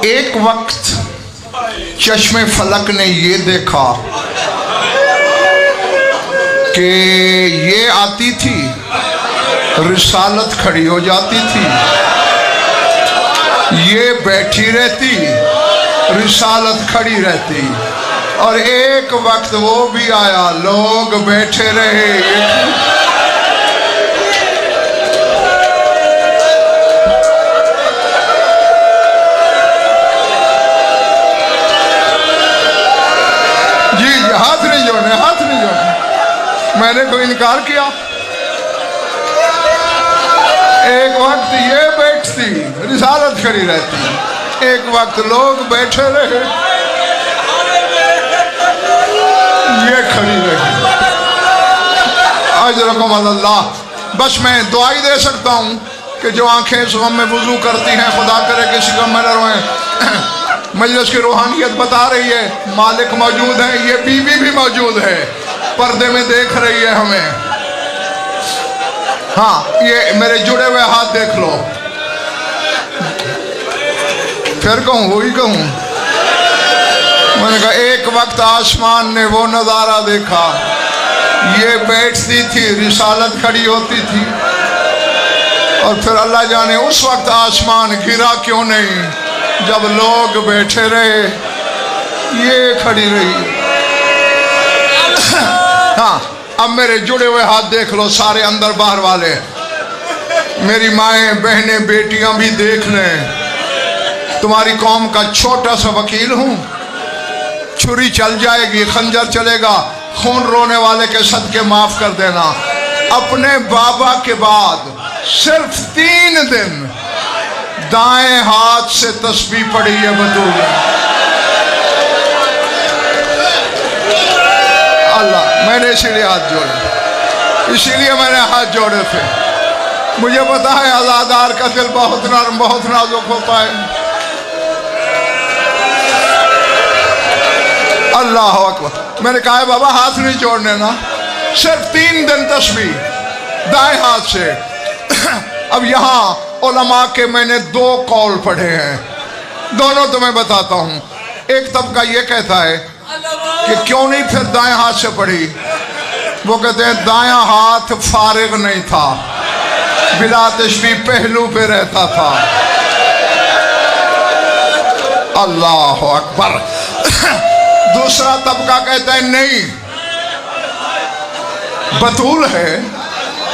एक वक्त चश्मे फलक ने ये देखा कि ये आती थी, रिसालत खड़ी हो जाती थी, ये बैठी रहती, रिसालत खड़ी रहती। और एक वक्त वो भी आया, लोग बैठे रहे। जी हाथ नहीं जोड़ने, हाथ नहीं जोड़ने, मैंने कोई इनकार किया। एक वक्त ये बैठती, रिसालत खड़ी रहती, एक वक्त लोग बैठे रहे, ये खड़ी रही। अजरकुम अल्लाह। बस मैं दुआ ही दे सकता हूँ कि जो आंखें इस गम में वुजू करती हैं, खुदा करे किसी गम में न रोएं। मजलिस की रूहानियत बता रही है मालिक मौजूद है, ये बीवी भी मौजूद है, पर्दे में देख रही है हमें। हाँ, ये मेरे जुड़े हुए हाथ देख लो। फिर कहूँ, वही कहूँ। मैंने कहा एक वक्त आसमान ने वो नज़ारा देखा, ये बैठती थी, रिसालत खड़ी होती थी। और फिर अल्लाह जाने उस वक्त आसमान गिरा क्यों नहीं, जब लोग बैठे रहे, ये खड़ी रही। हाँ, अब मेरे जुड़े हुए हाथ देख लो सारे, अंदर बाहर वाले, मेरी माएँ बहनें बेटियां भी देख लें। तुम्हारी कौम का छोटा सा वकील हूँ। छुरी चल जाएगी, खंजर चलेगा, खून रोने वाले के सदके माफ कर देना। अपने बाबा के बाद सिर्फ 3 दिन दाएं हाथ से तस्बीह पढ़ी है बतूल। अल्लाह, मैंने इसीलिए हाथ जोड़े, इसीलिए मैंने हाथ जोड़े थे। मुझे पता है आज़ादार का दिल बहुत नरम, बहुत नाजुक होता है। अल्लाह अकबर। मैंने कहा बाबा हाथ नहीं जोड़ने ना, सिर्फ 3 दिन तस्बीह दाएं हाथ से। अब यहाँ उलमा के मैंने 2 कौल पढ़े हैं, दोनों तो मैं बताता हूँ। एक तबका ये कहता है कि क्यों नहीं फिर दाएं हाथ से पढ़ी। वो कहते हैं दायां हाथ फारिग नहीं था, बिला तशबीह पहलू पे रहता था। अल्लाह अकबर। दूसरा तबका कहता है नहीं, बतूल है,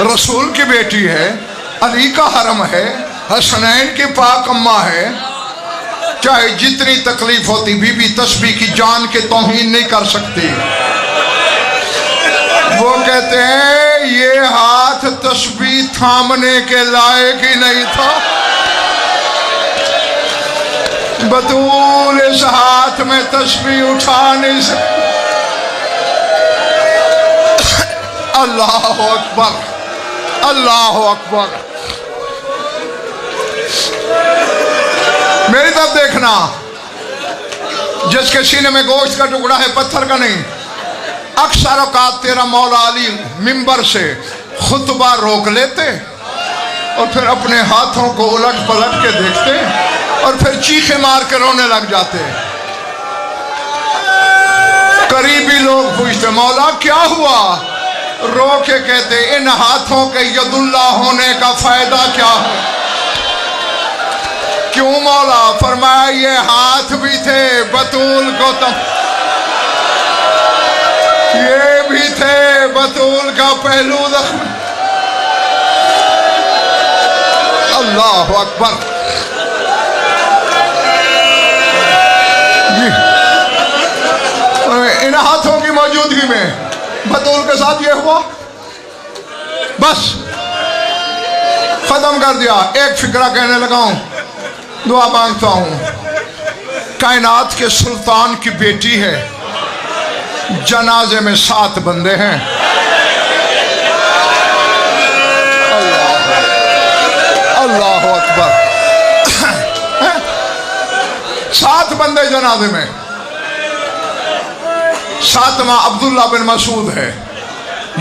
रसूल की बेटी है, अली का हरम है, हसनैन की पाक अम्मा है, चाहे जितनी तकलीफ होती बीबी तस्बीह की जान के तौहीन नहीं कर सकती। वो कहते हैं ये हाथ तस्बीह थामने के लायक ही नहीं था। बतूल इस हाथ में तस्बीह उठा नहीं सकती। अल्लाह अकबर, अल्लाह अकबर। मेरी तरफ देखना, जिसके सीने में गोश्त का टुकड़ा है, पत्थर का नहीं। अक्सर औकात तेरा मौला अली मिंबर से खुतबा रोक लेते और फिर अपने हाथों को उलट पलट के देखते और फिर चीखे मार के रोने लग जाते। करीबी लोग पूछते मौला क्या हुआ, रो के कहते इन हाथों के यदुल्ला होने का फायदा क्या है। क्यों मौला, फरमाया ये हाथ भी थे बतूल को ये भी थे बतूल का पहलू जख्म। अल्लाह अकबर। इन हाथों की मौजूदगी में बतूल के साथ ये हुआ, बस खत्म कर दिया। एक फिक्रा कहने लगा हूं, दुआ मांगता हूं। कायनात के सुल्तान की बेटी है, जनाजे में 7 बंदे हैं। अल्लाह अकबर। 7 बंदे जनाजे में। 7वां अब्दुल्ला बिन मसूद है,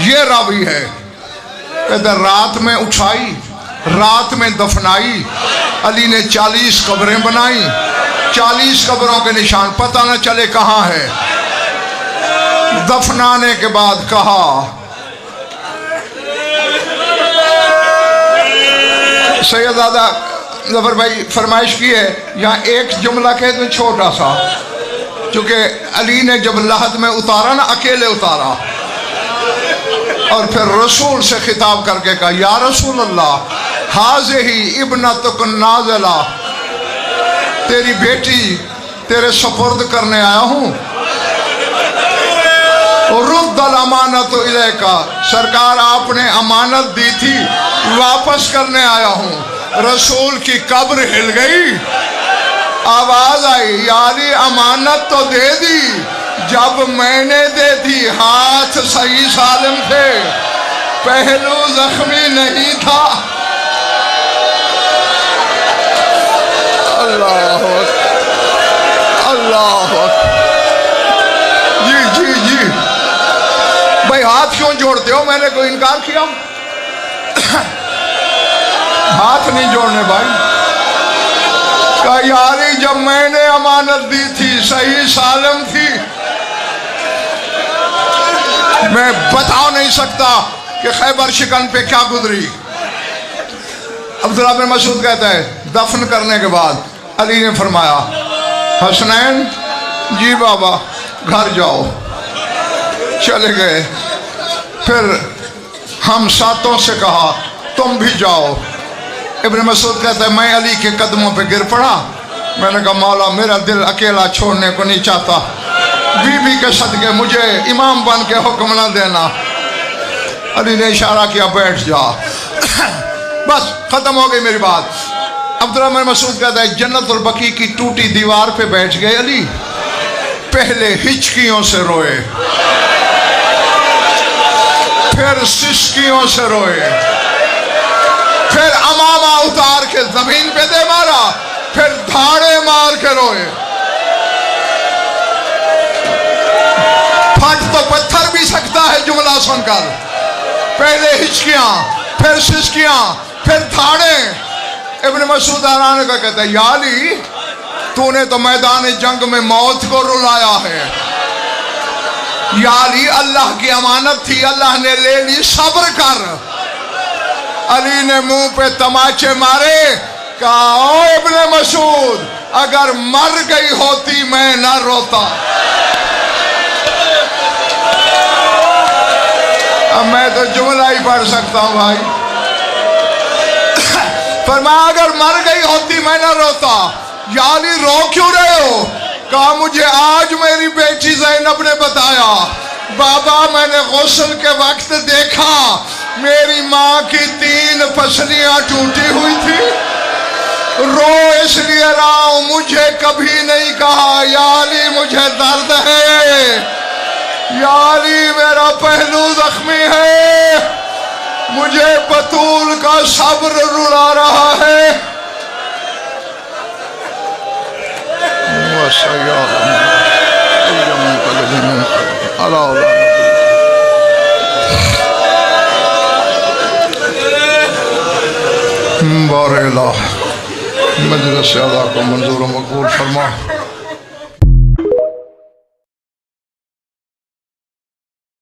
ये रावी है। कहते रात में उठाई, रात में दफनाई, अली ने 40 कब्रें बनाई, 40 कब्रों के निशान, पता न चले कहाँ है। दफनाने के बाद कहा, सैयदादा जफर भाई फरमाइश की है, यहाँ एक जुमला कह दूं छोटा सा, क्योंकि अली ने जब लहद में उतारा ना, अकेले उतारा, और फिर रसूल से खिताब करके कहा, या रसूल अल्लाह, हाज़िही इब्नतुक नाज़िला, तेरी बेटी तेरे सुपुर्द करने आया हूँ। रुद्दल अमानत इलैका, सरकार आपने अमानत दी थी, वापस करने आया हूँ। रसूल की कब्र हिल गई, आवाज आई, यारी अमानत तो दे दी, जब मैंने दे दी हाथ सही सालिम थे, पहलू जख्मी नहीं था। अल्लाह अल्लाह, जी जी जी भाई, हाथ क्यों जोड़ते हो? मैंने कोई इनकार किया? हाथ नहीं जोड़ने भाई। कहा यारी जब मैंने अमानत दी थी, सही सालम थी, मैं बता नहीं सकता कि खैबर शिकन पे क्या गुजरी। अब्दुल्लाह बिन मसूद कहता है, दफन करने के बाद अली ने फरमाया, हसनैन जी बाबा घर जाओ। चले गए। फिर हम सातों से कहा तुम भी जाओ। इब्न मसूद कहता है, मैं अली के कदमों पे गिर पड़ा। मैंने कहा मौला, मेरा दिल अकेला छोड़ने को नहीं चाहता, बीबी के सदके मुझे इमाम बन के हुक्म ना देना। अली ने इशारा किया, बैठ जा। बस खत्म हो गई मेरी बात। अब्दुल्लाह बिन मसूद कहता है, जन्नतुल बकी की टूटी दीवार पे बैठ गए अली। पहले हिचकियों से रोए, फिर सिसकियों से रोए, फिर अमामा उतार के जमीन पे दे मारा, फिर धाड़े मार के रोए। फट तो पत्थर भी सकता है जुमला सुनकर। पहले हिचकियां, फिर सिसकियां, फिर धाड़े। इब्न मसूद हैरान का कहता है, या अली, तूने तो मैदान जंग में मौत को रुलाया है। या अली, अल्लाह की अमानत थी, अल्लाह ने ले ली, सब्र कर। अली ने मुंह पे तमाचे मारे। कहा, ओ इब्न मसूद, अगर मर गई होती मैं ना रोता। अब मैं तो जुमला ही पढ़ सकता हूं भाई। फरमाया, अगर मर गई होती मैं ना रोता। या अली, रो क्यों रहे हो? कहा, मुझे आज मेरी बेटी ज़ैनब ने बताया, बाबा मैंने गुस्ल के वक्त देखा मेरी माँ की 3 पसलियां टूटी हुई थी, रो इसलिए रहा हूं, मुझे कभी नहीं कहा या अली मुझे दर्द है, या अली मेरा पहलू जख्मी है, मुझे बतूल का सब्र रुला रहा है। बार मजलिस अदा को मंजूर मकबूल फरमा।